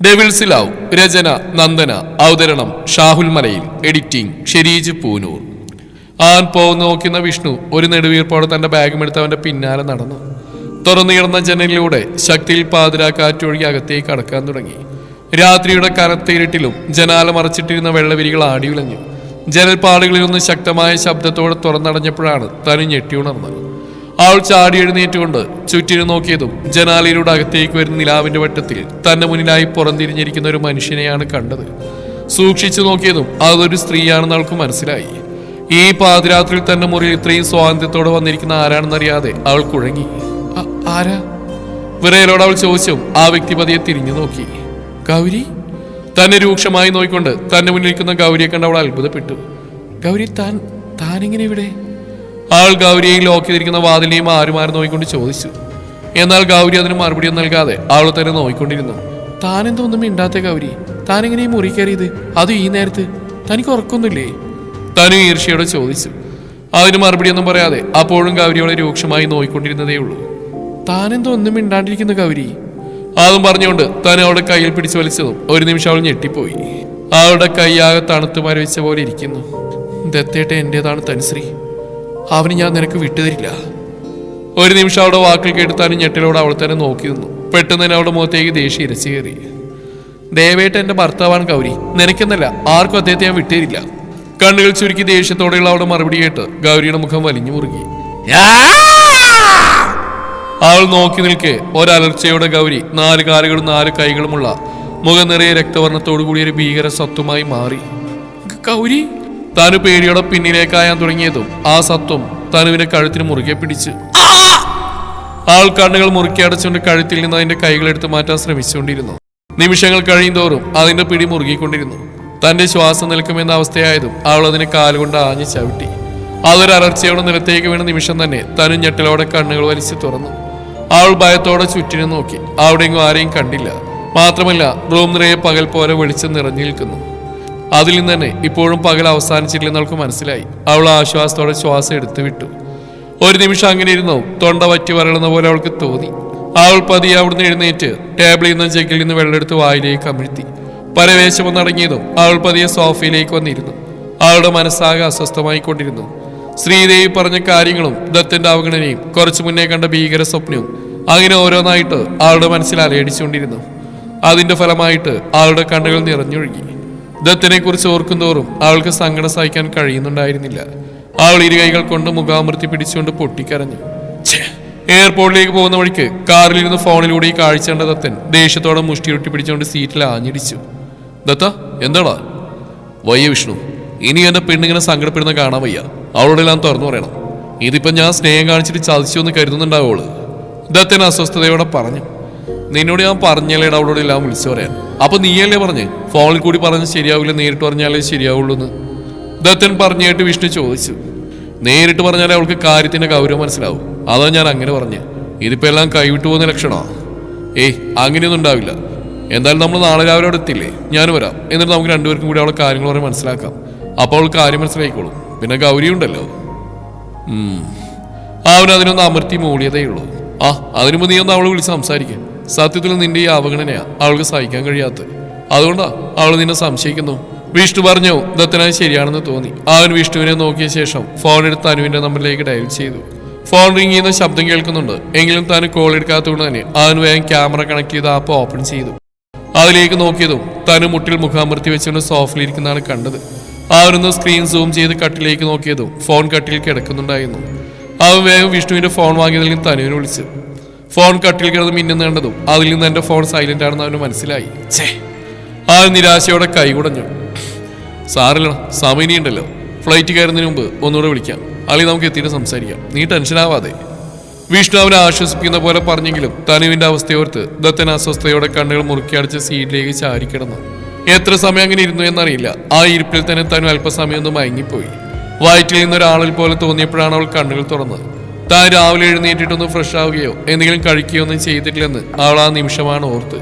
Devils love. രചന നന്ദന. അവതരണം ഷാഹുൽ മലയിൽ. Editing Shereej Poonoor. An പോകുന്ന നോക്കുന്ന വിഷ്ണു ഒരു നെടുവീർപ്പോടെ തന്റെ ബാഗുമെടുത്ത് അവന്റെ പിന്നാലെ നടന്നു. തുറന്നു കിടന്ന ജനലിലൂടെ ശക്തിയിൽ പാതിരാക്കാറ്റൊഴുകി അകത്തേക്ക് കടക്കാൻ തുടങ്ങി. രാത്രിയുടെ കനത്ത ഇരുട്ടിലും ജനാല മറച്ചിട്ടിരുന്ന വെള്ളവിരികൾ ആടിയുലഞ്ഞു. ജനൽപ്പാടുകളിലൊന്ന് ശക്തമായ ശബ്ദത്തോടെ തുറന്നടഞ്ഞപ്പോഴാണ് തനു ഞെട്ടിയുണർന്നത്. അവൾ ചാടി എഴുന്നേറ്റുകൊണ്ട് ചുറ്റിനും നോക്കിയതും ജനാലയിലൂടെ അകത്തേക്ക് വരുന്ന നിലാവിന്റെ വട്ടത്തിൽ തന്റെ മുന്നിലായി പുറംതിരിഞ്ഞിരിക്കുന്ന ഒരു മനുഷ്യനെയാണ് കണ്ടത്. സൂക്ഷിച്ചു നോക്കിയതും അതൊരു സ്ത്രീയാണെന്ന് അവൾക്ക് മനസ്സിലായി. ഈ പാതിരാത്രിയിൽ തന്റെ മുറിയിൽ ഇത്രയും സ്വാതന്ത്ര്യത്തോടെ വന്നിരിക്കുന്ന ആരാണെന്നറിയാതെ അവൾ കുഴങ്ങി. ആരാ? വിറയലോട് അവൾ ചോദിച്ചും ആ വ്യക്തി പതിയെ തിരിഞ്ഞു നോക്കി. ഗൗരി? തന്നെ രൂക്ഷമായി നോക്കിക്കൊണ്ട് തന്റെ മുന്നിലിരിക്കുന്ന ഗൗരിയെ കണ്ട് അവൾ അത്ഭുതപ്പെട്ടു. ഗൗരി, താനെങ്ങനെ ഇവിടെ? അവൾ ഗൗരിയെയും ലോക്ക് ചെയ്തിരിക്കുന്ന വാതിലിനെയും ആരുമാരും നോക്കിക്കൊണ്ട് ചോദിച്ചു. എന്നാൽ ഗൗരി അതിന് മറുപടിയൊന്നും നൽകാതെ അവൾ തന്നെ നോക്കിക്കൊണ്ടിരുന്നു. താനെന്തോന്നും മിണ്ടാത്ത ഗൗരി? താനെങ്ങനെയും മുറി കയറിയത്? അത് ഈ നേരത്ത്? തനിക്ക് ഉറക്കൊന്നുമില്ലേ? തനു ഈർഷ്യയോടെ ചോദിച്ചു. അതിന് മറുപടിയൊന്നും പറയാതെ അപ്പോഴും ഗൗരിയോടെ രൂക്ഷമായി നോക്കിക്കൊണ്ടിരുന്നതേ ഉള്ളൂ. താനെന്തോ ഒന്നും മിണ്ടാണ്ടിരിക്കുന്ന ഗൗരി? അതും പറഞ്ഞുകൊണ്ട് താൻ അവളുടെ കയ്യിൽ പിടിച്ചു വലിച്ചതും ഒരു നിമിഷം അവൾ ഞെട്ടിപ്പോയി. അവളുടെ കൈയാകെ തണുത്തു മരവിച്ച പോലെ ഇരിക്കുന്നു. ദത്തേട്ട എന്റേതാണ് തനുശ്രീ, അവന് ഞാൻ നിനക്ക് വിട്ടുതരില്ല. ഒരു നിമിഷം അവളുടെ വാക്കിൽ കേട്ടുത്താനും ഞെട്ടിലോട് അവൾ തന്നെ നോക്കി നിന്നു. പെട്ടെന്ന് തന്നെ അവളുടെ മുഖത്തേക്ക് ദേഷ്യം ഇരച്ചു കയറി. ദയവേട്ട എന്റെ ഭർത്താവാണ് ഗൗരി, നിനക്കെന്നല്ല ആർക്കും അദ്ദേഹത്തെ ഞാൻ വിട്ടുതരില്ല. കണ്ണുകൾ ചുരുക്കി ദേഷ്യത്തോടെയുള്ള അവളുടെ മറുപടി കേട്ട് ഗൗരിയുടെ മുഖം വലിഞ്ഞു മുറുകി. അവൾ നോക്കി നിൽക്കെ ഒരലർച്ചയോടെ ഗൗരി 4 കാലുകളും 4 കൈകളുമുള്ള മുഖം നിറയെ രക്തവർണ്ണത്തോടു കൂടിയ ഒരു ഭീകര സത്വമായി മാറി. ഗൗരി! താനു പേടിയോടെ പിന്നിലേക്കായാൻ തുടങ്ങിയതും ആ സത്വം തനുവിന്റെ കഴുത്തിന് മുറുകെ പിടിച്ചു. ആൾ കണ്ണുകൾ മുറുക്കി അടച്ചുകൊണ്ട് കഴുത്തിൽ നിന്ന് അതിന്റെ കൈകളെടുത്ത് മാറ്റാൻ ശ്രമിച്ചുകൊണ്ടിരുന്നു. നിമിഷങ്ങൾ കഴിയുന്തോറും അതിന്റെ പിടി മുറുകിക്കൊണ്ടിരുന്നു. തന്റെ ശ്വാസം നിൽക്കുമെന്ന അവസ്ഥയായതും അവൾ അതിനെ കാലുകൊണ്ട് ആഞ്ഞു ചവിട്ടി. അതൊരു അലർച്ചയോടെ നിലത്തേക്ക് വീണ നിമിഷം തന്നെ തനു ഞെട്ടലോടെ കണ്ണുകൾ വലിച്ചു തുറന്നു. അവൾ ഭയത്തോടെ ചുറ്റിനും നോക്കി. അവിടെയെങ്കിലും ആരെയും കണ്ടില്ല. മാത്രമല്ല റൂം നിറയെ പകൽ പോലെ വെളിച്ചം നിറഞ്ഞു നിൽക്കുന്നു. അതിൽ നിന്ന് തന്നെ ഇപ്പോഴും പകൽ അവസാനിച്ചിട്ടില്ലെന്ന് അവൾക്ക് മനസ്സിലായി. അവൾ ആശ്വാസത്തോടെ ശ്വാസം എടുത്തു വിട്ടു. ഒരു നിമിഷം അങ്ങനെ ഇരുന്നു തൊണ്ട വറ്റി വരളുന്ന പോലെ അവൾക്ക് തോന്നി. അവൾ പതിയെ അവിടുന്ന് എഴുന്നേറ്റ് ടേബിളിൽ നിന്ന് ജഗ്ഗിൽ നിന്ന് വെള്ളമെടുത്ത് വായിലേക്ക് അമിഴ്ത്തി. പരവേശം ഒന്നടങ്ങിയതും അവൾ പതിയെ സോഫയിലേക്ക് വന്നിരുന്നു. അവളുടെ മനസ്സാകെ അസ്വസ്ഥമായിക്കൊണ്ടിരുന്നു. ശ്രീദേവി പറഞ്ഞ കാര്യങ്ങളും ദത്തന്റെ അവഗണനയും കുറച്ചു മുന്നേ കണ്ട ഭീകര സ്വപ്നവും അങ്ങനെ ഓരോന്നായിട്ട് അവളുടെ മനസ്സിൽ അലയടിച്ചുകൊണ്ടിരുന്നു. അതിന്റെ ഫലമായിട്ട് അവളുടെ കണ്ണുകൾ നിറഞ്ഞൊഴുകി. ദത്തിനെ കുറിച്ച് ഓർക്കുന്തോറും അവൾക്ക് സങ്കടം സഹിക്കാൻ കഴിയുന്നുണ്ടായിരുന്നില്ല. അവൾ ഇരുകൈകൾ കൊണ്ട് മുഖാമൃത്തി പിടിച്ചുകൊണ്ട് പൊട്ടിക്കരഞ്ഞു. എയർപോർട്ടിലേക്ക് പോകുന്ന വഴിക്ക് കാറിലിരുന്ന് ഫോണിലൂടെ ഈ കാഴ്ച കണ്ട ദത്തൻ ദേഷ്യത്തോടെ മുഷ്ടിയുട്ടി പിടിച്ചുകൊണ്ട് സീറ്റിൽ ആഞ്ഞിടിച്ചു. ദത്ത, എന്താടാ? വയ്യ വിഷ്ണു, ഇനി എന്റെ പെണ്ണിങ്ങനെ സങ്കടപ്പെടുന്ന കാണാൻ വയ്യ. അവളോടെല്ലാം തുറന്നു പറയണം. ഇതിപ്പോ ഞാൻ സ്നേഹം കാണിച്ചിട്ട് ചതിച്ചു എന്ന് കരുതുന്നുണ്ടാവുള്ളൂ. ദത്തൻ അസ്വസ്ഥതയോടെ പറഞ്ഞു. നിന്നോട് ഞാൻ പറഞ്ഞല്ലേടാ അവളോട് എല്ലാം വിളിച്ചു പറയാൻ. അപ്പൊ നീയല്ലേ പറഞ്ഞ് ഫോണിൽ കൂടി പറഞ്ഞ് ശരിയാവില്ല, നേരിട്ട് പറഞ്ഞാലേ ശരിയാവുള്ളൂ എന്ന്? ദത്തൻ പറഞ്ഞായിട്ട് വിഷ്ണു ചോദിച്ചു. നേരിട്ട് പറഞ്ഞാലേ അവൾക്ക് കാര്യത്തിന്റെ ഗൗരവം മനസ്സിലാവും. അതാ ഞാൻ അങ്ങനെ പറഞ്ഞ്. ഇതിപ്പോ എല്ലാം കൈവിട്ടു പോകുന്ന ലക്ഷണമാ. അങ്ങനെയൊന്നും ഉണ്ടാവില്ല. എന്തായാലും നമ്മൾ നാളെ രാവിലെ അവിടെ എത്തില്ലേ? ഞാൻ വരാം. എന്നിട്ട് നമുക്ക് രണ്ടുപേർക്കും കൂടി അവളെ കാര്യങ്ങൾ പറഞ്ഞ് മനസ്സിലാക്കാം. അപ്പോൾ അവൾ കാര്യം മനസ്സിലായിക്കോളും. പിന്നെ ഗൗരി ഉണ്ടല്ലോ. അവനതിനൊന്ന് അമർത്തി മൂളിയതേ ഉള്ളൂ. അതിനുമ്പ് നീ ഒന്ന് അവളെ വിളിച്ച് സംസാരിക്കും. സത്യത്തിൽ നിന്റെ ഈ അവഗണനയാ അവൾക്ക് സഹിക്കാൻ കഴിയാത്തത്. അതുകൊണ്ടാ അവൾ നിന്നെ സംശയിക്കുന്നു. വിഷ്ണു പറഞ്ഞു. ദത്തനായി ശരിയാണെന്ന് തോന്നി. അവൻ വിഷ്ണുവിനെ നോക്കിയ ശേഷം ഫോൺ എടുത്ത് അനുവിന്റെ നമ്പറിലേക്ക് ഡയൽ ചെയ്തു. ഫോൺ റിംഗ് ചെയ്യുന്ന ശബ്ദം കേൾക്കുന്നുണ്ട്. എങ്കിലും താൻ കോൾ എടുക്കാത്തതുകൊണ്ട് തന്നെ അവൻ വേഗം ക്യാമറ കണക്ട് ചെയ്ത് ആപ്പ് ഓപ്പൺ ചെയ്തു. അതിലേക്ക് നോക്കിയതും തനു മുട്ടിൽ മുഖാമൃത്തി വെച്ചുകൊണ്ട് സോഫയിലിരിക്കുന്നതാണ് കണ്ടത്. അവനൊന്ന് സ്ക്രീൻ സൂം ചെയ്ത് കട്ടിലേക്ക് നോക്കിയതും ഫോൺ കട്ടിൽ കിടക്കുന്നുണ്ടായിരുന്നു. അവൻ വേഗം വിഷ്ണുവിന്റെ ഫോൺ വാങ്ങിയതിൽ നിന്ന് തനുവിനെ വിളിച്ചു. ഫോൺ കട്ടിൽ കിടന്ന് മിന്നുന്ന കണ്ടതും അതിൽ നിന്ന് എന്റെ ഫോൺ സൈലന്റ് ആണെന്ന് അവന് മനസ്സിലായി. അവൻ നിരാശയോടെ കൈകുടഞ്ഞു. സാറില്ല, സമയനിയുണ്ടല്ലോ. ഫ്ലൈറ്റ് കയറുന്നതിന് മുമ്പ് ഒന്നുകൂടെ വിളിക്കാം. അല്ലെങ്കിൽ നമുക്ക് എത്തിയിട്ട് സംസാരിക്കാം. നീ ടെൻഷനാവാതെ. വിഷ്ണു അവനെ ആശ്വസിപ്പിക്കുന്ന പോലെ പറഞ്ഞെങ്കിലും തനുവിന്റെ അവസ്ഥയോർത്ത് ദത്തൻ അസ്വസ്ഥയോടെ കണ്ണുകൾ മുറുക്കി അടിച്ച് സീറ്റിലേക്ക് ചാരിക്കിടന്നു. എത്ര സമയം അങ്ങനെ ഇരുന്നു എന്നറിയില്ല. ആ ഇരിപ്പിൽ തന്നെ തനു അല്പസമയം ഒന്ന് മയങ്ങിപ്പോയി. വയറ്റിൽ നിന്നൊരാളിൽ പോലെ തോന്നിയപ്പോഴാണ് അവൾ കണ്ണുകൾ തുറന്നത്. താൻ രാവിലെ എഴുന്നേറ്റിട്ടൊന്ന് ഫ്രഷ് ആവുകയോ എന്തെങ്കിലും കഴിക്കുകയോ ഒന്നും ചെയ്തിട്ടില്ലെന്ന് അവൾ ആ നിമിഷമാണ് ഓർത്ത്.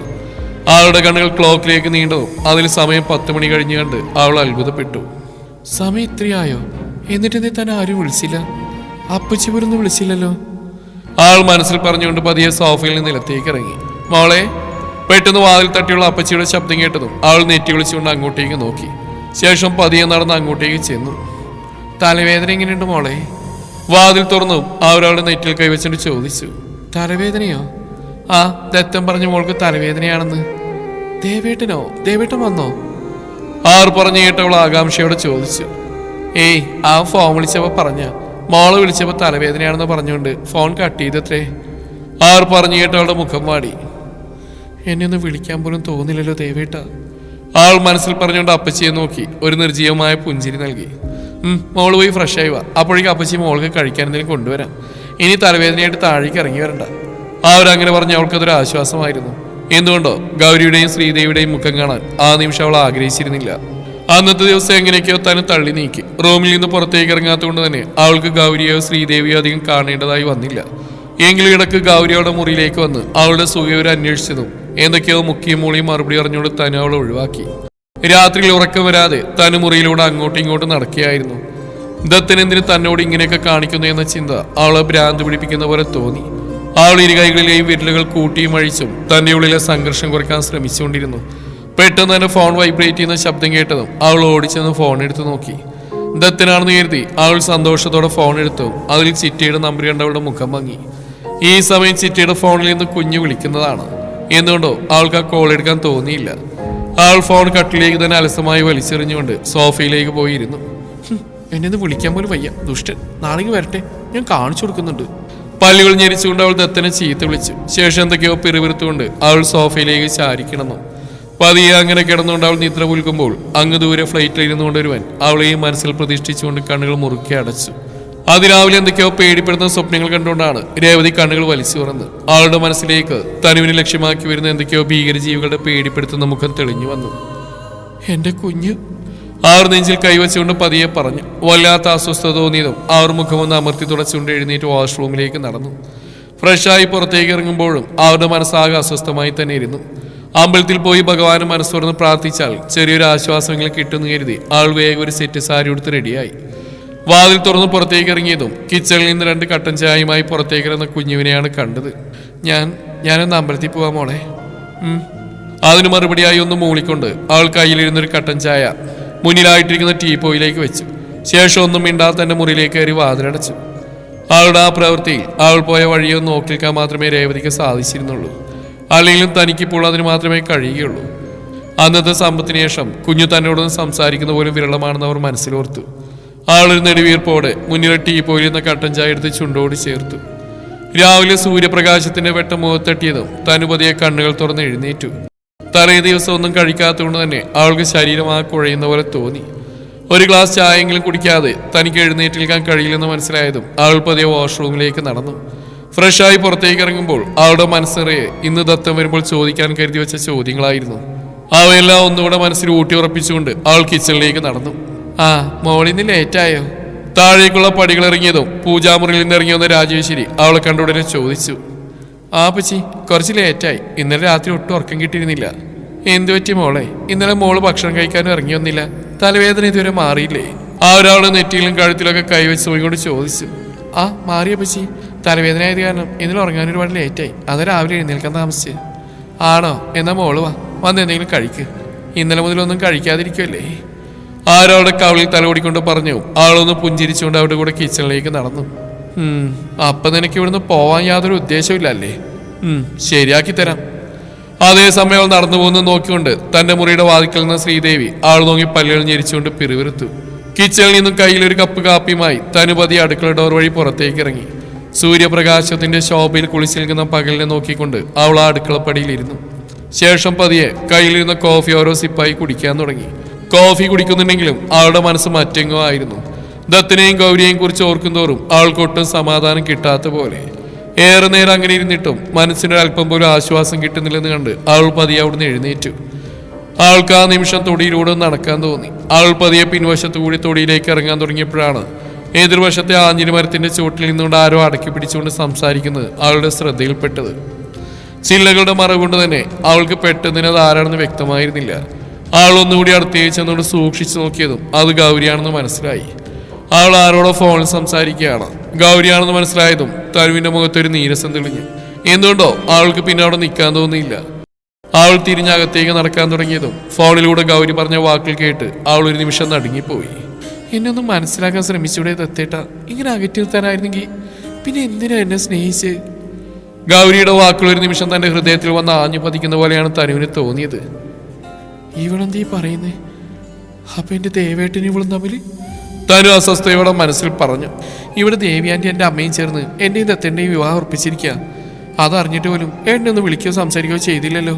അവളുടെ കണ്ണുകൾ ക്ലോക്കിലേക്ക് നീണ്ടതും അതിൽ സമയം 10 മണി കഴിഞ്ഞു കണ്ട് അവൾ അത്ഭുതപ്പെട്ടു. സമയം ഇത്രയായോ? എന്നിട്ട് താൻ ആരും വിളിച്ചില്ല? അപ്പച്ചി പോലൊന്നും വിളിച്ചില്ലല്ലോ. അവൾ മനസ്സിൽ പറഞ്ഞുകൊണ്ട് പതിയെ സോഫയിൽ നിന്ന് നിലത്തേക്ക് ഇറങ്ങി. മോളെ, പെട്ടെന്ന് വാതിൽ തട്ടിയുള്ള അപ്പച്ചിയുടെ ശബ്ദം കേട്ടതും അവൾ നെറ്റി വിളിച്ചുകൊണ്ട് അങ്ങോട്ടേക്ക് നോക്കി. ശേഷം പതിയെ നടന്ന് അങ്ങോട്ടേക്ക് ചെന്നു. തലവേദന എങ്ങനെയുണ്ട് മോളെ? വാതിൽ തുറന്നു അവരവളുടെ നെറ്റിൽ കൈവച്ചിട്ട് ചോദിച്ചു. തലവേദനയോ? ആ, ദത്തൻ പറഞ്ഞു മോൾക്ക് തലവേദനയാണെന്ന്. ദേവേട്ടനോ? ദേവേട്ടൻ വന്നോ? ആർ പറഞ്ഞു കേട്ടവൾ ആകാംക്ഷയോടെ ചോദിച്ചു. ഏയ്, ആ ഫോൺ വിളിച്ചപ്പോ പറഞ്ഞ മോള് വിളിച്ചപ്പോ തലവേദനയാണെന്ന് പറഞ്ഞുകൊണ്ട് ഫോൺ കട്ട് ചെയ്തത്രേ. ആർ പറഞ്ഞു കേട്ടവളുടെ മുഖം വാടി. എന്നെ ഒന്ന് വിളിക്കാൻ പോലും തോന്നില്ലല്ലോ ദേവേട്ട. ആൾ മനസ്സിൽ പറഞ്ഞുകൊണ്ട് അപ്പച്ചിയെ നോക്കി ഒരു നിർജീവമായ പുഞ്ചിരി നൽകി. മോള് പോയി ഫ്രഷ് ആയി വാ, അപ്പോഴേക്കും അപ്പച്ചി മോൾക്ക് കഴിക്കാൻ എന്തെങ്കിലും കൊണ്ടുവരാം. ഇനി തലവേദനയായിട്ട് താഴേക്ക് ഇറങ്ങി വരണ്ട. അവരങ്ങനെ പറഞ്ഞ അവൾക്കതൊരു ആശ്വാസമായിരുന്നു. എന്തുകൊണ്ടോ ഗൗരിയുടെയും ശ്രീദേവിയുടെയും മുഖം കാണാൻ ആ നിമിഷം അവൾ ആഗ്രഹിച്ചിരുന്നില്ല. അന്നത്തെ ദിവസം എങ്ങനെയൊക്കെയോ തന്നെ തള്ളി നീക്കി. റൂമിൽ നിന്ന് പുറത്തേക്ക് ഇറങ്ങാത്തതുകൊണ്ട് തന്നെ അവൾക്ക് ഗൗരിയോ ശ്രീദേവിയോ അധികം കാണേണ്ടതായി വന്നില്ല. എങ്കിലും ഇടക്ക് ഗൗരി അവളുടെ മുറിയിലേക്ക് വന്ന് അവളുടെ സുഖവിവരം അന്വേഷിച്ചതും എന്തൊക്കെയോ മുക്കിയും മൂളിയും മറുപടി അറിഞ്ഞുകൊണ്ട് തന്നെ അവളെ ഒഴിവാക്കി. രാത്രിയിൽ ഉറക്കം വരാതെ തന്നെ മുറിയിലൂടെ അങ്ങോട്ടും ഇങ്ങോട്ടും നടക്കുകയായിരുന്നു. ദത്തൻ എന്തിന് തന്നോട് ഇങ്ങനെയൊക്കെ കാണിക്കുന്നു എന്ന ചിന്ത അവളെ ഭ്രാന്ത് പിടിപ്പിക്കുന്ന പോലെ തോന്നി. അവൾ ഇരുകൈകളിലെയും വിരലുകൾ കൂട്ടിയും അഴിച്ചും തന്റെ ഉള്ളിലെ സംഘർഷം കുറയ്ക്കാൻ ശ്രമിച്ചുകൊണ്ടിരുന്നു. പെട്ടെന്ന് തന്നെ ഫോൺ വൈബ്രേറ്റ് ചെയ്യുന്ന ശബ്ദം കേട്ടതും അവൾ ഓടിച്ചെന്ന് ഫോൺ എടുത്ത് നോക്കി. ദത്തനാണെന്ന് കരുതി അവൾ സന്തോഷത്തോടെ ഫോൺ എടുത്തു. അതിൽ ചിറ്റയുടെ നമ്പർ കണ്ട് അവളുടെ മുഖം ഭംഗി. ഈ സമയം ചിറ്റയുടെ ഫോണിൽ നിന്ന് കുഞ്ഞു വിളിക്കുന്നതാണ്. എന്തുകൊണ്ടോ അവൾക്ക് ആ കോൾ എടുക്കാൻ തോന്നിയില്ല. അവൾ ഫോൺ കട്ടിലേക്ക് തന്നെ അലസമായി വലിച്ചെറിഞ്ഞുകൊണ്ട് സോഫയിലേക്ക് പോയിരുന്നു. എന്നെ ഒന്ന് വിളിക്കാൻ പോലും വയ്യ, ദുഷ്ടൻ. നാളെ വരട്ടെ, ഞാൻ കാണിച്ചു കൊടുക്കുന്നുണ്ട്. പല്ലുകൾ ഞെരിച്ചുകൊണ്ട് അവൾ ദത്തനെ ചീത്ത വിളിച്ചു. ശേഷം എന്തൊക്കെയോ പിറുപിറുത്തുകൊണ്ട് അവൾ സോഫയിലേക്ക് ചാരിക്കിടന്നു. പതിയെ അങ്ങനെ കിടന്നുകൊണ്ട് അവൾ നിദ്ര പുൽക്കുമ്പോൾ അങ്ങ് ദൂരെ ഫ്ലൈറ്റിലിരുന്നുകൊണ്ട് ഒരുവൻ അവളെയും മനസ്സിൽ പ്രതിഷ്ഠിച്ചുകൊണ്ട് കണ്ണുകൾ മുറുക്കി അടച്ചു. അതിരാവിലെ എന്തൊക്കെയോ പേടിപ്പെടുന്ന സ്വപ്നങ്ങൾ കണ്ടുകൊണ്ടാണ് രേവതി കണ്ണുകൾ വലിച്ചു തുറന്ന് അവളുടെ മനസ്സിലേക്ക് തനുവിനെ ലക്ഷ്യമാക്കി വരുന്ന എന്തൊക്കെയോ ഭീകരജീവികളുടെ പേടിപ്പെടുത്തുന്ന മുഖം തെളിഞ്ഞു വന്നു. എന്റെ കുഞ്ഞ്, അവർ നെഞ്ചിൽ കൈവച്ചുകൊണ്ട് പതിയെ പറഞ്ഞു. വല്ലാത്ത അസ്വസ്ഥത തോന്നിയതും അവർ മുഖമൊന്ന് അമർത്തി തുടച്ചുകൊണ്ട് എഴുന്നേറ്റ് വാഷ്റൂമിലേക്ക് നടന്നു. ഫ്രഷായി പുറത്തേക്ക് ഇറങ്ങുമ്പോഴും അവരുടെ മനസ്സാകെ അസ്വസ്ഥമായി തന്നെ ഇരുന്നു. അമ്പലത്തിൽ പോയി ഭഗവാന് മനസ്സുറന്ന് പ്രാർത്ഥിച്ചാൽ ചെറിയൊരു ആശ്വാസമെങ്കിലും കിട്ടുമെന്ന് കരുതി അവൾ വേഗം ഒരു സെറ്റ് സാരി എടുത്ത് റെഡിയായി. വാതിൽ തുറന്ന് പുറത്തേക്ക് ഇറങ്ങിയതും കിച്ചണിൽ നിന്ന് 2 കട്ടൻ ചായയുമായി പുറത്തേക്ക് ഇറങ്ങുന്ന കുഞ്ഞുവിനെയാണ് കണ്ടത്. ഞാനൊന്ന് അമ്പലത്തിൽ പോവാ മോളെ. അതിന് മറുപടിയായി ഒന്ന് മൂളിക്കൊണ്ട് അവൾ കയ്യിലിരുന്നൊരു കട്ടൻ ചായ മുന്നിലായിട്ടിരിക്കുന്ന ടീപ്പോയിലേക്ക് വെച്ചു. ശേഷം ഒന്നും മിണ്ടാതെ തന്റെ മുറിയിലേക്ക് കയറി വാതിലടച്ചു. അവളുടെ ആ പ്രവൃത്തിയിൽ അവൾ പോയ വഴിയൊന്ന് നോക്കി നിൽക്കാൻ മാത്രമേ രേവതിക്ക് സാധിച്ചിരുന്നുള്ളൂ. അല്ലെങ്കിലും തനിക്കിപ്പോൾ അതിന് മാത്രമേ കഴിയുകയുള്ളൂ. അന്നത്തെ സമ്പത്തിന് ശേഷം കുഞ്ഞു തന്നോടൊന്ന് സംസാരിക്കുന്ന പോലും വിരളമാണെന്ന് അവർ മനസ്സിലോർത്തു. ആളൊരു നെടുവീർപ്പോടെ മുന്നിലെ ടീപ്പോയിൽ നിന്ന് കട്ടൻ ചായ എടുത്ത് ചുണ്ടോട് ചേർത്തു. രാവിലെ സൂര്യപ്രകാശത്തിന്റെ വെട്ടം മുഖത്തട്ടിയതും തനുപതിയെ കണ്ണുകൾ തുറന്ന് എഴുന്നേറ്റു. തലേ ദിവസം ഒന്നും കഴിക്കാത്തതുകൊണ്ട് തന്നെ അവൾക്ക് ശരീരം ആ കുഴയുന്ന പോലെ തോന്നി. ഒരു ഗ്ലാസ് ചായയെങ്കിലും കുടിക്കാതെ തനിക്ക് എഴുന്നേറ്റ് നിൽക്കാൻ കഴിയില്ലെന്ന് മനസ്സിലായതും അവൾ പതിയെ വാഷ്റൂമിലേക്ക് നടന്നു. ഫ്രഷായി പുറത്തേക്ക് ഇറങ്ങുമ്പോൾ അവളുടെ മനസ്സിറയെ ഇന്ന് ദത്തം വരുമ്പോൾ ചോദിക്കാൻ കരുതി വെച്ച ചോദ്യങ്ങളായിരുന്നു. അവയെല്ലാം ഒന്നുകൂടെ മനസ്സിൽ ഊട്ടി ഉറപ്പിച്ചുകൊണ്ട് അവൾ കിച്ചണിലേക്ക് നടന്നു. മോളിൽ നിന്ന് ലേറ്റായോ? താഴേക്കുള്ള പടികൾ ഇറങ്ങിയതും പൂജാമുറിയിൽ നിന്ന് ഇറങ്ങി വന്ന രാജേശ്വരി അവളെ കണ്ടുടനെ ചോദിച്ചു. പച്ചി, കുറച്ച് ലേറ്റായി. ഇന്നലെ രാത്രി ഒട്ടും ഉറക്കം കിട്ടിയിരുന്നില്ല. എന്തു പറ്റി മോളെ? ഇന്നലെ മോള് ഭക്ഷണം കഴിക്കാനും ഇറങ്ങി വന്നില്ല. തലവേദന ഇതുവരെ മാറിയില്ലേ? അവരവളുടെ നെറ്റിയിലും കഴുത്തിലൊക്കെ കൈവച്ച് നോക്കിക്കൊണ്ട് ചോദിച്ചു. മാറിയ പച്ചി, തലവേദന ആയത് കാരണം ഇന്നലെ ഉറങ്ങാൻ ഒരുപാട് ലേറ്റായി. അത് രാവിലെ എഴുന്നേൽക്കാൻ താമസിച്ച്. ആണോ? എന്നാ മോള് വന്ന് എന്തെങ്കിലും കഴിക്ക്. ഇന്നലെ മുതലൊന്നും കഴിക്കാതിരിക്കുമല്ലേ? ആരവളുടെ കവളിൽ തലോടിക്കൊണ്ട് പറഞ്ഞു. ആളൊന്ന് പുഞ്ചിരിച്ചുകൊണ്ട് അവരുടെ കൂടെ കിച്ചണിലേക്ക് നടന്നു. അപ്പൊ നിനക്ക് ഇവിടുന്ന് പോവാൻ യാതൊരു ഉദ്ദേശമില്ലല്ലേ? ശരിയാക്കി തരാം. അതേസമയം അവൾ നടന്നു പോകുന്ന നോക്കിക്കൊണ്ട് തന്റെ മുറിയുടെ വാതിക്കൽ നിന്ന് ശ്രീദേവി ആൾ നോക്കി പല്ലുകൾ ഞെരിച്ചുകൊണ്ട് പിറുവിറുത്തു. കിച്ചണിൽ നിന്നും കയ്യിലൊരു കപ്പ് കാപ്പിയുമായി തനുപതി അടുക്കള ഡോർ വഴി പുറത്തേക്ക് ഇറങ്ങി. സൂര്യപ്രകാശത്തിന്റെ ശോഭയിൽ കുളിച്ചു നിൽക്കുന്ന പകലിനെ നോക്കിക്കൊണ്ട് അവൾ ആ അടുക്കളപ്പടിയിലിരുന്നു. ശേഷം പതിയെ കയ്യിലിരുന്ന കോഫി ഓരോ സിപ്പായി കുടിക്കാൻ തുടങ്ങി. കോഫി കുടിക്കുന്നുണ്ടെങ്കിലും അവളുടെ മനസ്സ് മറ്റെങ്ങോ ആയിരുന്നു. ദത്തനെയും ഗൗരിയെയും കുറിച്ച് ഓർക്കുന്തോറും അവൾക്കൊട്ടും സമാധാനം കിട്ടാത്ത പോലെ. ഏറെ നേരം അങ്ങനെ ഇരുന്നിട്ടും മനസ്സിന് അല്പം പോലും ആശ്വാസം കിട്ടുന്നില്ലെന്ന് കണ്ട് അവൾ പതിയെ അവിടുന്ന് എഴുന്നേറ്റു. അവൾക്ക് ആ നിമിഷം തൊടിയിലൂടെ നടക്കാൻ തോന്നി. അവൾ പതിയെ പിൻവശത്തു കൂടി തൊടിയിലേക്ക് ഇറങ്ങാൻ തുടങ്ങിയപ്പോഴാണ് എതിർവശത്തെ ആഞ്ഞിലി മരത്തിന്റെ ചുവട്ടിൽ നിന്നുകൊണ്ട് ആരോ അടക്കി പിടിച്ചുകൊണ്ട് സംസാരിക്കുന്നത് അവളുടെ ശ്രദ്ധയിൽപ്പെട്ടത്. ചില്ലകളുടെ മറവ് കൊണ്ട് തന്നെ അവൾക്ക് പെട്ടെന്ന് അത് ആരാണെന്ന് വ്യക്തമായിരുന്നില്ല. അവൾ ഒന്നുകൂടി അടുത്തേക്ക് ചെന്നുകൊണ്ട് സൂക്ഷിച്ചു നോക്കിയതും അത് ഗൗരിയാണെന്ന് മനസ്സിലായി. അവൾ ആരോടോ ഫോണിൽ സംസാരിക്കുകയാണ്. ഗൗരിയാണെന്ന് മനസ്സിലായതും തനുവിന്റെ മുഖത്തൊരു നീരസം തെളിഞ്ഞു. എന്തുകൊണ്ടോ അവൾക്ക് പിന്നെ അവിടെ നിൽക്കാൻ തോന്നിയില്ല. അവൾ തിരിഞ്ഞകത്തേക്ക് നടക്കാൻ തുടങ്ങിയതും ഫോണിലൂടെ ഗൗരി പറഞ്ഞ വാക്കുകൾ കേട്ട് അവൾ ഒരു നിമിഷം നടുങ്ങിപ്പോയി. എന്നെ ഒന്നും മനസ്സിലാക്കാൻ ശ്രമിച്ചൂടെ ദത്തേട്ട? ഇങ്ങനെ അകറ്റി നിർത്താനായിരുന്നെങ്കിൽ പിന്നെ എന്തിനാ എന്നെ സ്നേഹിച്ച്? ഗൗരിയുടെ വാക്കുകൾ ഒരു നിമിഷം തന്റെ ഹൃദയത്തിൽ വന്ന് ആഞ്ഞു പതിക്കുന്ന പോലെയാണ് തനുവിന് തോന്നിയത്. ഇവളെന്തീ പറയുന്നേ? അപ്പൊ എന്റെ ദേവേട്ടനും ഇവളും തമ്മിൽ? തനു അസ്വസ്ഥയോടെ മനസ്സിൽ പറഞ്ഞു. ഇവിടെ ദേവിയാൻ്റെ എൻ്റെ അമ്മയും ചേർന്ന് എൻ്റെയും ദത്തൻ്റെയും വിവാഹം ഉറപ്പിച്ചിരിക്കുക. അതറിഞ്ഞിട്ട് പോലും എന്നെ ഒന്ന് വിളിക്കുകയോ സംസാരിക്കുകയോ ചെയ്തില്ലല്ലോ.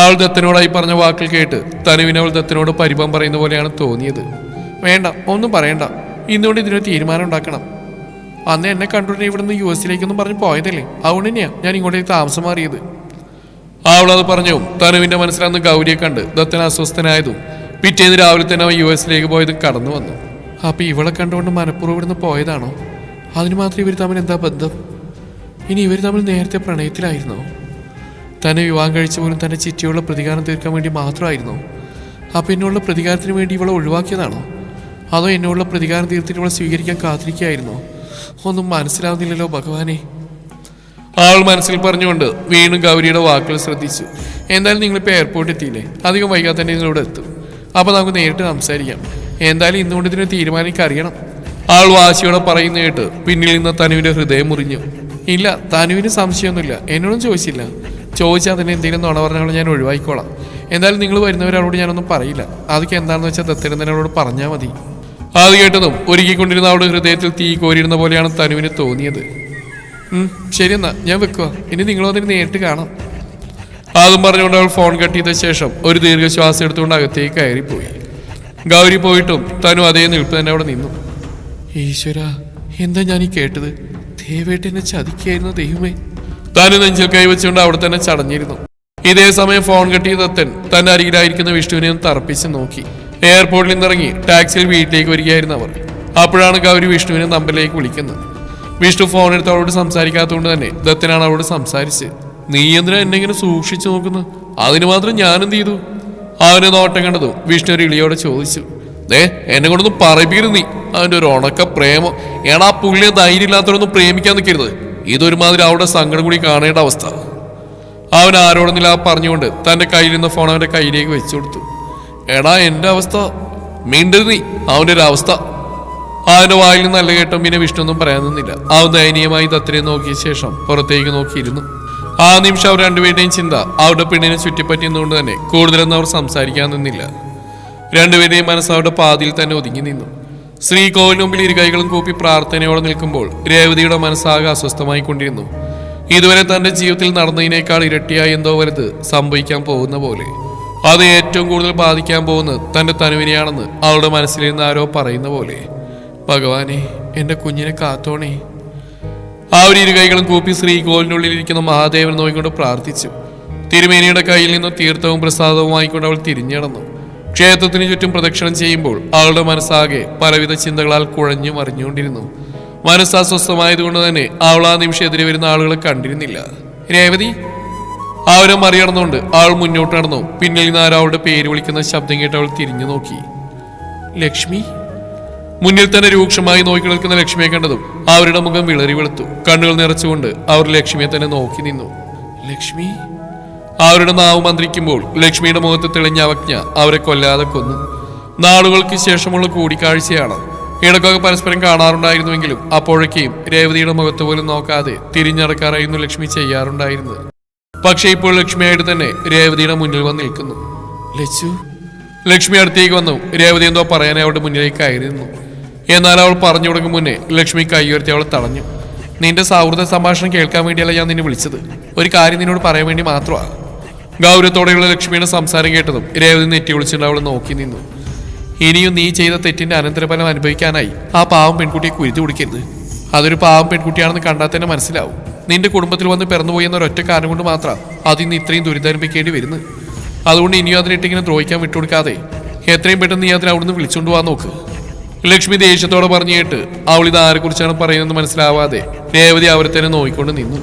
ആൾ ദത്തനോടായി പറഞ്ഞ വാക്കുകൾ കേട്ട് തനുവിന് അവൾ ദത്തനോട് പരിഭവം പറയുന്ന പോലെയാണ് തോന്നിയത്. വേണ്ട, ഒന്നും പറയണ്ട. ഇന്നുകൊണ്ട് ഇതിനൊരു തീരുമാനം ഉണ്ടാക്കണം. അന്ന് എന്നെ കണ്ടുകൊണ്ട് ഇവിടുന്ന് US-ലേക്കൊന്നും പറഞ്ഞ് പോയതല്ലേ, അതുകൊണ്ട് തന്നെയാണ് ഞാൻ ഇങ്ങോട്ടേക്ക് താമസം മാറിയത്. അവളത് പറഞ്ഞു. തനുവിന്റെ മനസ്സിലന്ന് ഗൗരിയെ കണ്ട് ദത്തൻ അസ്വസ്ഥനായതും പിറ്റേന്ന് രാവിലെ തന്നെ അവൻ US-ലേക്ക് പോയതും കടന്നു വന്നു. അപ്പൊ ഇവളെ കണ്ടുകൊണ്ട് മനഃപൂർവ്വം ഇവിടുന്ന് പോയതാണോ? അതിന് മാത്രം ഇവർ തമ്മിൽ എന്താ ബന്ധം? ഇനി ഇവർ തമ്മിൽ നേരത്തെ പ്രണയത്തിലായിരുന്നോ? തന്നെ വിവാഹം കഴിച്ച പോലും തന്റെ ചിറ്റിയുള്ള പ്രതികാരം തീർക്കാൻ വേണ്ടി മാത്രമായിരുന്നോ? അപ്പൊ എന്നുള്ള പ്രതികാരത്തിന് വേണ്ടി ഇവളെ ഒഴിവാക്കിയതാണോ? അതോ എന്നുള്ള പ്രതികാരം തീർത്തിട്ട് ഇവളെ സ്വീകരിക്കാൻ കാത്തിരിക്കുകയായിരുന്നോ? ഒന്നും മനസ്സിലാവുന്നില്ലല്ലോ ഭഗവാനെ. ആൾ മനസ്സിൽ പറഞ്ഞുകൊണ്ട് വീണ്ടും ഗൗരിയുടെ വാക്കുകൾ ശ്രദ്ധിച്ചു. എന്തായാലും നിങ്ങളിപ്പോൾ എയർപോർട്ടിൽ എത്തിയില്ലേ? അധികം വൈകാതെ തന്നെ നിങ്ങളിവിടെ എത്തും. അപ്പോൾ നമുക്ക് നേരിട്ട് സംസാരിക്കാം. എന്തായാലും ഇന്നുകൊണ്ട് ഇതിന് തീരുമാനിക്കാൻ അറിയണം. ആൾ വാശിയോടെ പറയുന്ന കേട്ട് പിന്നിൽ നിന്ന് തനുവിന്റെ ഹൃദയം മുറിഞ്ഞു. ഇല്ല, തനുവിന് സംശയമൊന്നുമില്ല. എന്നോടും ചോദിച്ചില്ല. ചോദിച്ചാൽ തന്നെ എന്തെങ്കിലും നുണ പറഞ്ഞാൽ ഞാൻ ഒഴിവാക്കിക്കോളാം. എന്തായാലും നിങ്ങൾ വരുന്നവരോട് ഞാനൊന്നും പറയില്ല. അതൊക്കെ എന്താണെന്ന് വെച്ചാൽ ദത്തനോട് പറഞ്ഞാൽ മതി. അത് കേട്ടതും ഒരുക്കിക്കൊണ്ടിരുന്ന അവളുടെ ഹൃദയത്തിൽ തീ കോരിയിരുന്ന പോലെയാണ് തനുവിന് തോന്നിയത്. ശരിയെന്നാ, ഞാൻ വെക്കുക. ഇനി നിങ്ങളതിന് നേരിട്ട് കാണാം. അതും പറഞ്ഞുകൊണ്ട് അവൾ ഫോൺ കട്ട് ചെയ്ത ശേഷം ഒരു ദീർഘശ്വാസം എടുത്തുകൊണ്ട് അകത്തേക്ക് കയറിപ്പോയി. ഗൗരി പോയിട്ടും തനു അതേ നിൽപ്പ് തന്നെ അവിടെ നിന്നു. ഈശ്വര, എന്താ ഞാനീ കേട്ടത്? ദേവേട്ടനെ ചതിക്കായിരുന്നു ദൈവമേ. തനു നെഞ്ചിൽ കൈവച്ചുകൊണ്ട് അവിടെ തന്നെ ചടഞ്ഞിരുന്നു. ഇതേ സമയം ഫോൺ കട്ട് ചെയ്ത ദത്തൻ തന്റെ അരികിലായിരിക്കുന്ന വിഷ്ണുവിനെ ഒന്ന് തറപ്പിച്ച് നോക്കി. എയർപോർട്ടിൽ നിന്നിറങ്ങി ടാക്സിയിൽ വീട്ടിലേക്ക് വരികയായിരുന്നു അവർ. അപ്പോഴാണ് ഗൗരി വിഷ്ണുവിനെ നമ്പറിലേക്ക് വിളിക്കുന്നത്. വിഷ്ണു ഫോൺ എടുത്ത് അവളോട് സംസാരിക്കാത്തതുകൊണ്ട് തന്നെ ദത്തനാണ് അവളോട് സംസാരിച്ച്. നീ എന്തിനാ എന്നെ ഇങ്ങനെ സൂക്ഷിച്ചു നോക്കുന്നു? അതിന് മാത്രം ഞാനെന്ത് ചെയ്തു? അവനെ നോട്ടം കണ്ടതും വിഷ്ണു ഒരു ഇളിയോടെ ചോദിച്ചു. എന്നെ കൊണ്ടൊന്നും പറയിപ്പിക്കരുത് നീ. അവന്റെ ഒരു ഉണക്ക പ്രേമം. ഏടാ പുള്ളിയെ ധൈര്യം ഇല്ലാത്തവരൊന്നും പ്രേമിക്കാൻ നിൽക്കരുത്. ഇതൊരുമാതിരി അവളുടെ സങ്കടം കൂടി കാണേണ്ട അവസ്ഥ. അവൻ ആരോടൊന്നില്ല പറഞ്ഞുകൊണ്ട് തന്റെ കയ്യിൽ നിന്ന് ഫോൺ അവന്റെ കയ്യിലേക്ക് വെച്ചു കൊടുത്തു. എടാ, എന്റെ അവസ്ഥ മിണ്ടരുത് നീ. അവന്റെ ഒരു അവസ്ഥ. അവന്റെ വായിൽ നിന്ന് നല്ല കേട്ടോ. പിന്നെ വിഷ്ണു ഒന്നും പറയാൻ നിന്നില്ല. അവൻ ദയനീയമായി ദത്തനെ നോക്കിയ ശേഷം പുറത്തേക്ക് നോക്കിയിരുന്നു. ആ നിമിഷം അവർ രണ്ടുപേരുടെയും ചിന്ത അവരുടെ പെണ്ണിനെ ചുറ്റിപ്പറ്റിയതുകൊണ്ട് തന്നെ കൂടുതലൊന്നും അവർ സംസാരിക്കാൻ നിന്നില്ല. രണ്ടുപേരുടെയും മനസ്സ് അവരുടെ പാതിയിൽ തന്നെ ഒതുങ്ങി നിന്നു. ശ്രീകോവിലിന് മുമ്പിൽ ഇരു കൈകളും കൂപ്പി പ്രാർത്ഥനയോടെ നിൽക്കുമ്പോൾ രേവതിയുടെ മനസ്സാകെ അസ്വസ്ഥമായി കൊണ്ടിരുന്നു. ഇതുവരെ തന്റെ ജീവിതത്തിൽ നടന്നതിനേക്കാൾ ഇരട്ടിയായി എന്തോ വലുത് സംഭവിക്കാൻ പോകുന്ന പോലെ. അത് ഏറ്റവും കൂടുതൽ ബാധിക്കാൻ പോകുന്നത് തന്റെ തനുവിനെയാണെന്ന് അവളുടെ മനസ്സിലിരുന്ന് ആരോ പറയുന്ന പോലെ. ഭഗവാനെ, എന്റെ കുഞ്ഞിനെ കാത്തോണേ. ആ ഒരു ഇരു കൈകളും കൂപ്പി ശ്രീകോവിലിനുള്ളിലിരിക്കുന്ന മഹാദേവൻ നോക്കിക്കൊണ്ട് പ്രാർത്ഥിച്ചു. തിരുമേനിയുടെ കയ്യിൽ നിന്ന് തീർത്ഥവും പ്രസാദവുമായിക്കൊണ്ട് അവൾ തിരിഞ്ഞടന്നു. ക്ഷേത്രത്തിന് ചുറ്റും പ്രദക്ഷിണം ചെയ്യുമ്പോൾ അവളുടെ മനസ്സാകെ പലവിധ ചിന്തകളാൽ കുഴഞ്ഞു മറിഞ്ഞുകൊണ്ടിരുന്നു. മനസ്സാസ്വസ്ഥമായതുകൊണ്ട് തന്നെ അവൾ ആ നിമിഷം എതിരെ വരുന്ന ആളുകളെ കണ്ടിരുന്നില്ല. രേവതി. അവരെ മറികടന്നുകൊണ്ട് അവൾ മുന്നോട്ട് നടന്നു. പിന്നിൽ നിന്ന് ആരോ അവളുടെ പേര് വിളിക്കുന്ന ശബ്ദം കേട്ട് അവൾ തിരിഞ്ഞു നോക്കി. ലക്ഷ്മി. മുന്നിൽ തന്നെ രൂക്ഷമായി നോക്കി നിൽക്കുന്ന ലക്ഷ്മിയെ കണ്ടതും അവരുടെ മുഖം വിളറി വെളുത്തു. കണ്ണുകൾ നിറച്ചുകൊണ്ട് അവർ ലക്ഷ്മിയെ തന്നെ നോക്കി നിന്നു. ലക്ഷ്മി. അവരുടെ നാവ് മന്ത്രിക്കുമ്പോൾ ലക്ഷ്മിയുടെ മുഖത്ത് തെളിഞ്ഞ അവജ്ഞ അവരെ കൊല്ലാതെ കൊന്നു. നാളുകൾക്ക് ശേഷമുള്ള കൂടിക്കാഴ്ചയാണ്. ഇടക്കൊക്കെ പരസ്പരം കാണാറുണ്ടായിരുന്നുവെങ്കിലും അപ്പോഴൊക്കെയും രേവതിയുടെ മുഖത്ത് പോലും നോക്കാതെ തിരിഞ്ഞടക്കാറായിരുന്നു ലക്ഷ്മി ചെയ്യാറുണ്ടായിരുന്നത്. പക്ഷെ ഇപ്പോൾ ലക്ഷ്മിയായിട്ട് തന്നെ രേവതിയുടെ മുന്നിൽ വന്ന് നിൽക്കുന്നു. ലച്ചു. ലക്ഷ്മി അടുത്തേക്ക് വന്നു. രേവതി എന്തോ പറയാനായി അവളുടെ മുന്നിലേക്ക് കയറിയിരുന്നു. എന്നാൽ അവൾ പറഞ്ഞു തുടങ്ങും മുന്നേ ലക്ഷ്മി കൈ ഉയർത്തി അവളെ തടഞ്ഞു. നിന്റെ സൗഹൃദ സംഭാഷണം കേൾക്കാൻ വേണ്ടിയല്ല ഞാൻ നിന്നെ വിളിച്ചത്. ഒരു കാര്യം നിന്നോട് പറയാൻ വേണ്ടി മാത്രമാണ്. ഗൗരവത്തോടെയുള്ള ലക്ഷ്മിയുടെ സംസാരം കേട്ടതും രേവതി നെറ്റി വിളിച്ചിട്ട് അവൾ നോക്കി നിന്നു. ഇനിയും നീ ചെയ്ത തെറ്റിന്റെ അനന്തരഫലം അനുഭവിക്കാനായി ആ പാവം പെൺകുട്ടിയെ കുരുതി കുടിക്കരുത്. അതൊരു പാവം പെൺകുട്ടിയാണെന്ന് കണ്ടാൽ തന്നെ മനസ്സിലാവും. നിന്റെ കുടുംബത്തിൽ വന്ന് പിറന്നുപോയി എന്ന ഒരൊറ്റ കാരണം കൊണ്ട് മാത്രം അതിന്ന് ഇത്രയും ദുരിതനുഭവിക്കേണ്ടി വരുന്നത്. അതുകൊണ്ട് ഇനിയും അതിനിട്ടിങ്ങനെ ദ്രോഹിക്കാൻ വിട്ടുകൊടുക്കാതെ എത്രയും പെട്ടെന്ന് നീ അതിനെ അവിടുന്ന് വിളിച്ചുകൊണ്ട് പോകാൻ നോക്ക്. ലക്ഷ്മി ദേഷ്യത്തോടെ പറഞ്ഞു കേട്ട് അവൾ ഇത് ആരെക്കുറിച്ചാണ് പറയുന്നതെന്ന് മനസ്സിലാവാതെ രേവതി അവരെ തന്നെ നോക്കിക്കൊണ്ട് നിന്നു.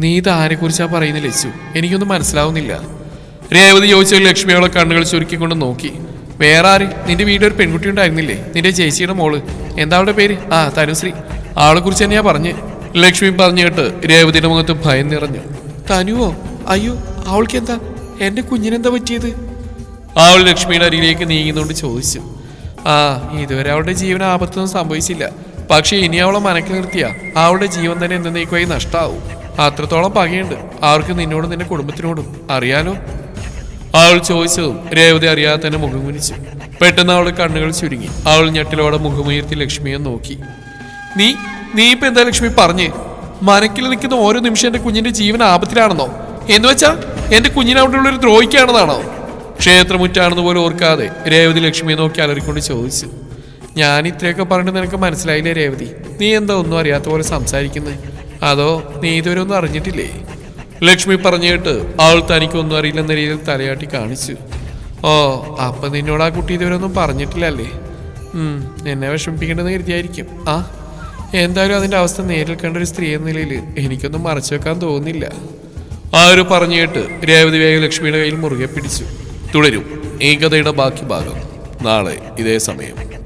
നീ ഇത് ആരെക്കുറിച്ചാ പറയുന്നത് ലച്ചു? എനിക്കൊന്നും മനസ്സിലാവുന്നില്ല. രേവതി ചോദിച്ച ലക്ഷ്മി അവളെ കണ്ണുകൾ ചുരുക്കിക്കൊണ്ട് നോക്കി. വേറെ ആര്? നിന്റെ വീട്ടിലൊരു പെൺകുട്ടി ഉണ്ടായിരുന്നില്ലേ? നിന്റെ ചേച്ചിയുടെ മോള്. എന്താ അവളുടെ പേര്? തനുശ്രീ. അവളെ കുറിച്ച് തന്നെയാ പറഞ്ഞ്. ലക്ഷ്മി പറഞ്ഞു കേട്ട് രേവതിയുടെ മുഖത്ത് ഭയം നിറഞ്ഞു. തനുവോ? അയ്യോ, അവൾക്ക് എന്താ? എന്റെ കുഞ്ഞിനെന്താ പറ്റിയത്? അവൾ ലക്ഷ്മിയുടെ അരികിലേക്ക് നീങ്ങുന്നോണ്ട് ചോദിച്ചു. ആ, ഇതുവരെ അവളുടെ ജീവൻ ആപത്തൊന്നും സംഭവിച്ചില്ല. പക്ഷെ ഇനി അവളെ മനക്കിൽ നിർത്തിയ അവളുടെ ജീവൻ തന്നെ എന്നേക്കുമായി നഷ്ടാവും. അത്രത്തോളം പകയുണ്ട് അവർക്ക് നിന്നോടും നിന്റെ കുടുംബത്തിനോടും. അറിയാലോ? അവൾ ചോദിച്ചതും രേവതി അറിയാതെ തന്നെ മുഖം കുനിച്ചു. പെട്ടെന്ന് അവളുടെ കണ്ണുകൾ ചുരുങ്ങി. അവൾ ഞെട്ടിലോടെ മുഖമുയർത്തി ലക്ഷ്മിയെ നോക്കി. നീ ഇപ്പൊ എന്താ ലക്ഷ്മി പറഞ്ഞ്? മനക്കിൽ നിൽക്കുന്ന ഓരോ നിമിഷം എന്റെ കുഞ്ഞിന്റെ ജീവൻ ആപത്തിലാണെന്നോ? എന്ന് വെച്ചാ എന്റെ കുഞ്ഞിനെ അവിടെ ഉള്ളൊരു ദ്രോഹിക്കാണെന്നാണോ? ക്ഷേത്രമുറ്റാണെന്ന് പോലും ഓർക്കാതെ രേവതി ലക്ഷ്മിയെ നോക്കി അലറിക്കൊണ്ട് ചോദിച്ചു. ഞാൻ ഇത്രയൊക്കെ പറഞ്ഞിട്ട് നിനക്ക് മനസ്സിലായില്ലേ രേവതി? നീ എന്താ ഒന്നും അറിയാത്ത പോലെ സംസാരിക്കുന്നത്? അതോ നീ ഇതുവരെ ഒന്നും അറിഞ്ഞിട്ടില്ലേ? ലക്ഷ്മി പറഞ്ഞു കേട്ട് അവൾ തനിക്കൊന്നും അറിയില്ലെന്ന രീതിയിൽ തലയാട്ടി കാണിച്ചു. ഓ, അപ്പൊ നിന്നോട് ആ കുട്ടി ഇതുവരെ ഒന്നും പറഞ്ഞിട്ടില്ലല്ലേ? എന്നെ വിഷമിപ്പിക്കേണ്ടെന്ന് കരുതിയായിരിക്കും. ആ, എന്തായാലും അതിന്റെ അവസ്ഥ നേരിൽ കണ്ട ഒരു സ്ത്രീ എന്ന നിലയിൽ എനിക്കൊന്നും മറച്ചു വെക്കാൻ തോന്നുന്നില്ല. ആര് പറഞ്ഞു കേട്ട് രേവതി വേഗം ലക്ഷ്മിയുടെ കയ്യിൽ മുറുകെ പിടിച്ചു. തുടരും ഈ കഥയുടെ ബാക്കി ഭാഗം നാളെ ഇതേ സമയം.